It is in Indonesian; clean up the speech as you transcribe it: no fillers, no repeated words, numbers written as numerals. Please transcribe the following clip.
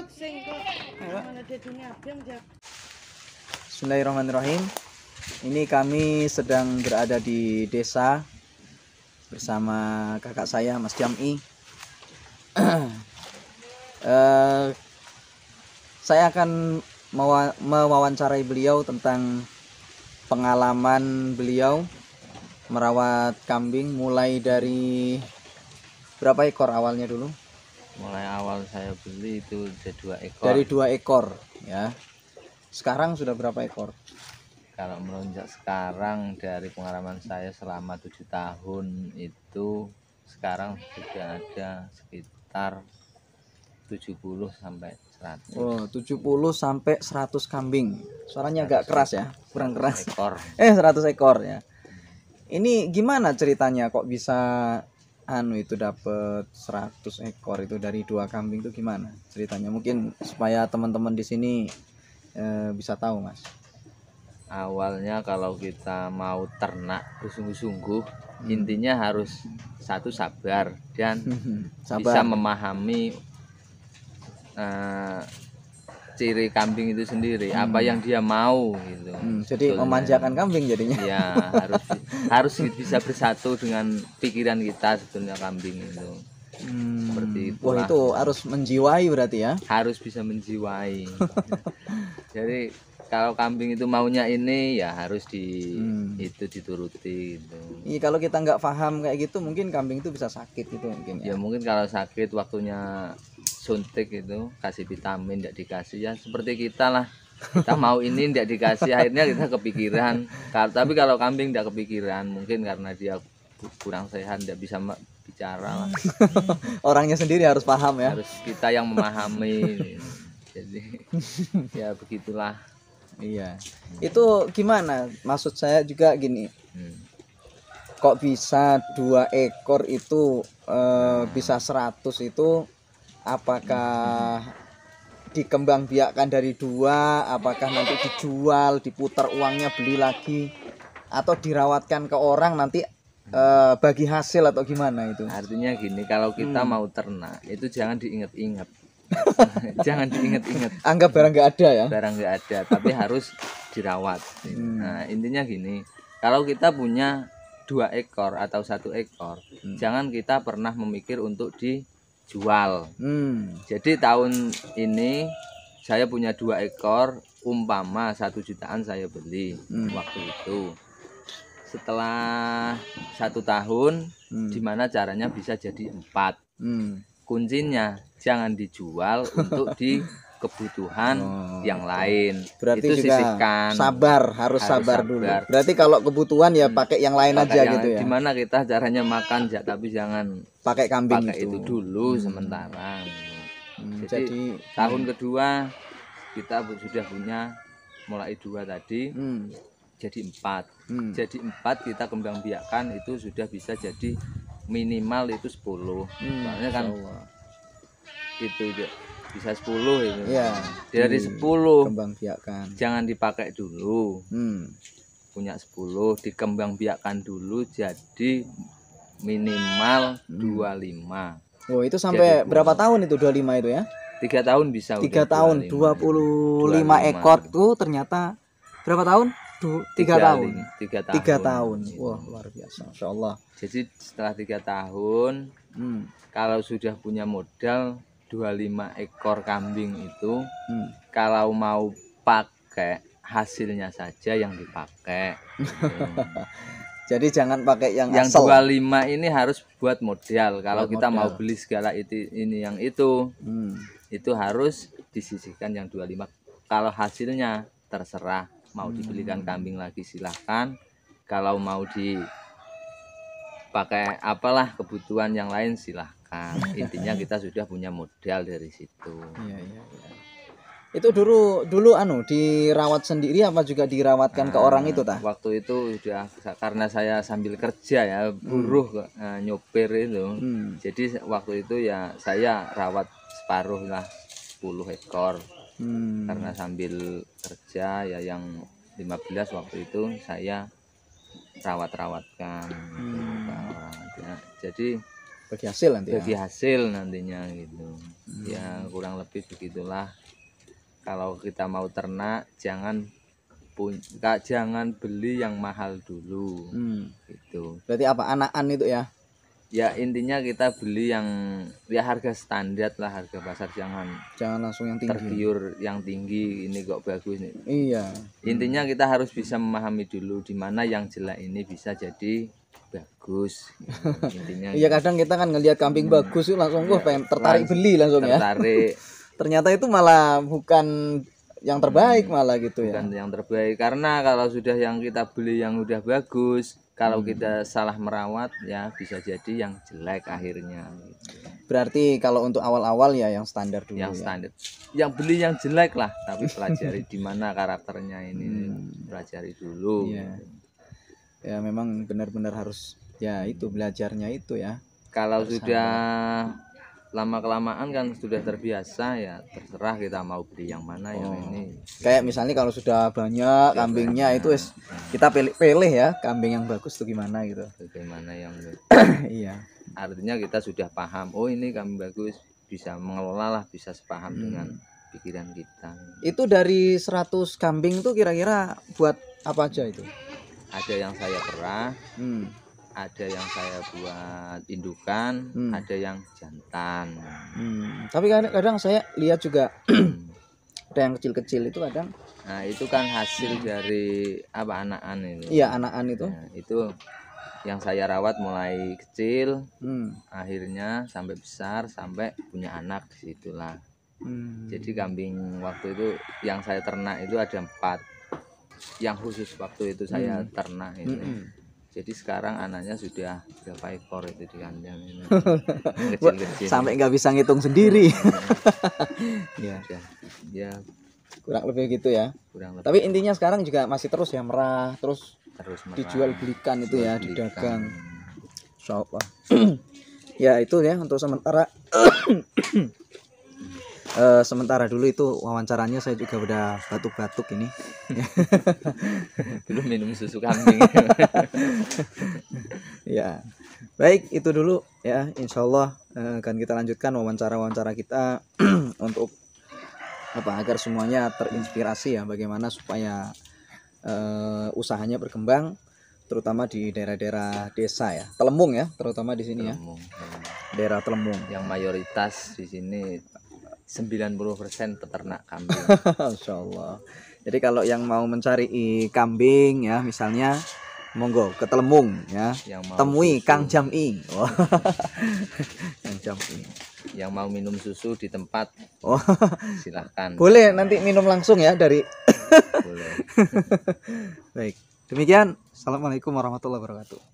Bismillahirrahmanirrahim. Ini kami sedang berada di desa bersama kakak saya Mas Jam'i. Saya akan mewawancarai beliau tentang pengalaman beliau merawat kambing mulai dari berapa ekor awalnya dulu? Mulai awal saya beli itu ada 2 ekor. Dari 2 ekor ya. Sekarang sudah berapa ekor? Kalau melonjak sekarang dari pengalaman saya selama 7 tahun itu sekarang sudah ada sekitar 70 sampai 100. Oh, 70 sampai 100 kambing. Suaranya agak keras ya, kurang keras. Ekor. 100 ekor ya. Ini gimana ceritanya kok bisa itu dapat 100 ekor itu dari 2 kambing itu gimana ceritanya? Mungkin supaya teman-teman di sini bisa tahu, Mas. Awalnya kalau kita mau ternak bersungguh-sungguh, intinya harus satu sabar dan bisa memahami ciri kambing itu sendiri, apa yang dia mau gitu. Jadi memanjakan kambing jadinya. Ya, harus bisa bersatu dengan pikiran kita sebetulnya kambing itu. Seperti itu. Wah, itu harus menjiwai berarti ya. Harus bisa menjiwai. Jadi kalau kambing itu maunya ini ya harus itu dituruti gitu. Iya, kalau kita nggak paham kayak gitu mungkin kambing itu bisa sakit gitu mungkin ya. Ya mungkin kalau sakit waktunya suntik itu kasih vitamin tidak dikasih, ya seperti kita lah, kita mau ini tidak dikasih, akhirnya kita kepikiran. Tapi kalau kambing tidak kepikiran, mungkin karena dia kurang sehat, tidak bisa bicara lah. Orangnya sendiri harus paham ya, harus kita yang memahami. Jadi ya begitulah. Iya, itu gimana, maksud saya juga gini, kok bisa 2 ekor itu bisa 100 itu, apakah dikembangbiakkan dari 2, apakah nanti dijual, diputar uangnya beli lagi, atau dirawatkan ke orang nanti bagi hasil atau gimana itu? Artinya gini, kalau kita mau ternak itu jangan diingat-ingat. Jangan diingat-ingat. Anggap barang nggak ada ya? Barang nggak ada, tapi harus dirawat. Nah, intinya gini, kalau kita punya 2 ekor atau 1 ekor, jangan kita pernah memikir untuk dijual. Jadi tahun ini saya punya 2 ekor, umpama 1 jutaan saya beli waktu itu. Setelah 1 tahun, gimana caranya bisa jadi 4? Kuncinya jangan dijual untuk di kebutuhan yang lain. Berarti itu juga sisihkan. harus sabar dulu. Berarti kalau kebutuhan ya pakai yang lain aja gitu ya. Gimana kita caranya makan, tapi jangan pakai kambing itu dulu sementara. Jadi tahun kedua kita sudah punya mulai 2 tadi, jadi 4. Jadi 4 kita kembang biakan itu sudah bisa jadi minimal itu 10. Soalnya kan itu bisa 10 itu. Ya, dari 10 kembang biakan. Jangan dipakai dulu. Punya 10 dikembang biakan dulu jadi minimal 25. Oh, itu sampai berapa tahun itu 25 itu ya? 3 tahun bisa. 3 tahun 25 ekor tuh ternyata berapa tahun? 3 tahun. 3 tahun. Wah, luar biasa. Masya Allah. Jadi setelah 3 tahun, kalau sudah punya modal 25 ekor kambing itu, kalau mau pakai hasilnya saja yang dipakai. Jadi jangan pakai yang asal. 25 25 ini harus buat modal. Kalau kita mau beli segala itu harus disisihkan yang 25. Kalau hasilnya terserah. Mau dibelikan kambing lagi silahkan, kalau mau dipakai apalah kebutuhan yang lain silahkan. Intinya kita sudah punya modal dari situ. Iya. Itu dulu dirawat sendiri apa juga dirawatkan ke orang itu tah? Waktu itu udah, karena saya sambil kerja ya, buruh nyopir itu. Jadi waktu itu ya saya rawat separuh lah, 10 ekor. Karena sambil kerja ya, yang 15 waktu itu saya rawatkan ke orang. Jadi bagi hasil nanti bagi hasil nantinya gitu. Ya kurang lebih begitulah. Kalau kita mau ternak jangan beli yang mahal dulu. Gitu. Berarti apa, anakan itu ya? Ya intinya kita beli yang ya harga standar lah, harga pasar, jangan langsung yang tinggi, tergiur yang tinggi ini kok bagus nih. Iya. Intinya kita harus bisa memahami dulu di mana yang jelek ini bisa jadi bagus. Intinya. Iya, kadang kita kan ngelihat kambing bagus itu langsung pengen tertarik beli langsung ya. Tertarik. Ternyata itu malah bukan yang terbaik malah gitu ya. Bukan yang terbaik, karena kalau sudah yang kita beli yang udah bagus, kalau kita salah merawat ya bisa jadi yang jelek akhirnya. Berarti kalau untuk awal-awal ya yang standar dulu. Yang standar. Yang beli yang jelek lah, tapi pelajari di mana karakternya ini. Pelajari dulu. Iya. Ya memang benar-benar harus ya itu belajarnya itu ya. Kalau sudah lama-kelamaan kan sudah terbiasa ya, terserah kita mau beli yang mana yang ini. Kayak misalnya kalau sudah banyak kambingnya itu kita pilih ya kambing yang bagus tuh gimana gitu. Bagaimana yang iya. Artinya kita sudah paham, oh ini kambing bagus, bisa mengelola lah, bisa sepaham dengan pikiran kita. Itu dari 100 kambing tuh kira-kira buat apa aja itu? Ada yang saya perah, ada yang saya buat indukan, ada yang jantan. Tapi kadang saya lihat juga ada yang kecil-kecil itu kadang. Nah itu kan hasil dari apa, anakan itu. Iya, anakan itu. Nah, itu yang saya rawat mulai kecil, akhirnya sampai besar, sampai punya anak, disitulah. Jadi kambing waktu itu yang saya ternak itu ada 4, yang khusus waktu itu saya ternak itu. Jadi sekarang anaknya sudah berapa ekor itu di kandang ini. Kecil-kecil. Sampai nggak bisa ngitung sendiri. Ya. Ya. Kurang lebih gitu ya. Kurang lebih. Tapi intinya sekarang juga masih terus ya merah, terus merah. Dijual belikan itu ya, didagang. Insyaallah. Ya itu ya untuk sementara. Sementara dulu itu wawancaranya saya juga udah batuk-batuk ini. Belum minum susu kambing. Ya, baik itu dulu ya. Insyaallah akan kita lanjutkan wawancara kita untuk apa, agar semuanya terinspirasi ya, bagaimana supaya usahanya berkembang, terutama di daerah-daerah desa ya, Telemung ya, terutama di sini Telemung, ya. Daerah Telemung. Yang mayoritas di sini 90% peternak kambing. Insyaallah. Jadi kalau yang mau mencari kambing ya misalnya, monggo ke Telemung ya. Temui susu. Kang Jam'i. Oh. Kang Jam'i. Yang mau minum susu di tempat, silahkan. Boleh nanti minum langsung ya dari. Boleh. Baik. Demikian. Assalamualaikum warahmatullahi wabarakatuh.